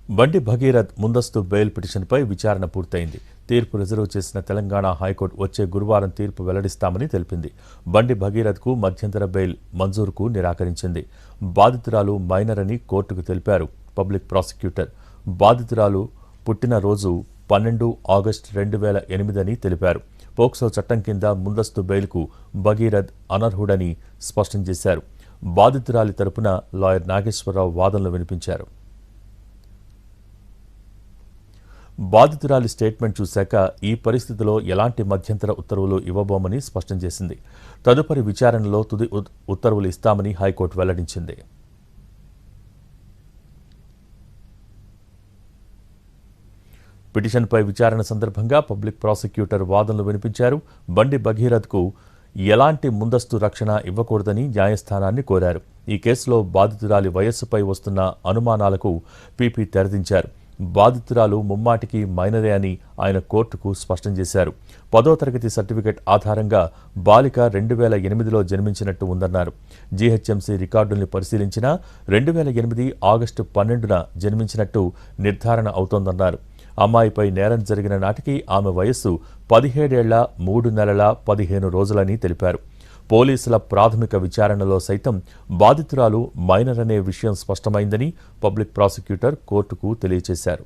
బండి భగీరథ్ ముందస్తు బెయిల్ పిటిషన్పై విచారణ పూర్తయింది. తీర్పు రిజర్వ్ చేసిన తెలంగాణ హైకోర్టు వచ్చే గురువారం తీర్పు వెల్లడిస్తామని తెలిపింది. బండి భగీరథ్కు మధ్యంతర బెయిల్ మంజూరుకు నిరాకరించింది. బాధితురాలు మైనర్ అని కోర్టుకు తెలిపారు పబ్లిక్ ప్రాసిక్యూటర్. బాధితురాలు పుట్టిన రోజు 12 ఆగస్టు 2008 అని తెలిపారు. పోక్సో చట్టం కింద ముందస్తు బెయిల్కు భగీరథ్ అనర్హుడని స్పష్టం చేశారు. బాధితురాలి తరపున లాయర్ నాగేశ్వరరావు వాదనలు వినిపించారు. బాధితురాలి స్టేట్మెంట్ చూశాక ఈ పరిస్థితిలో ఎలాంటి మధ్యంతర ఉత్తర్వులు ఇవ్వబోమని స్పష్టం చేసింది. తదుపరి విచారణలో తుది ఉత్తర్వులు ఇస్తామని హైకోర్టు వెల్లడించింది. పిటిషన్పై విచారణ సందర్భంగా పబ్లిక్ ప్రాసిక్యూటర్ వాదనలు వినిపించారు. బండి భగీరథ్కు ఎలాంటి ముందస్తు రక్షణ ఇవ్వకూడదని న్యాయస్థానాన్ని కోరారు. ఈ కేసులో బాధితురాలి వయస్సుపై వస్తున్న అనుమానాలకు పీపీ తెరదించారు. బాధితురాలు ముమ్మాటికి మైనరే అని ఆయన కోర్టుకు స్పష్టం చేశారు. 10వ తరగతి సర్టిఫికెట్ ఆధారంగా బాలిక 2008లో జన్మించినట్టు ఉందన్నారు. జీహెచ్ఎంసీ రికార్డుల్ని పరిశీలించినా 2008 ఆగస్టు 12న జన్మించినట్టు నిర్ధారణ అవుతోందన్నారు. అమ్మాయిపై నేరం జరిగిన నాటికి ఆమె వయస్సు 17 ఏళ్ల 3 నెలల 15 రోజులని తెలిపారు. పోలీసుల ప్రాథమిక విచారణలో సైతం బాధితురాలు మైనర్ అనే విషయం స్పష్టమైందని పబ్లిక్ ప్రాసిక్యూటర్ కోర్టుకు తెలియజేశారు.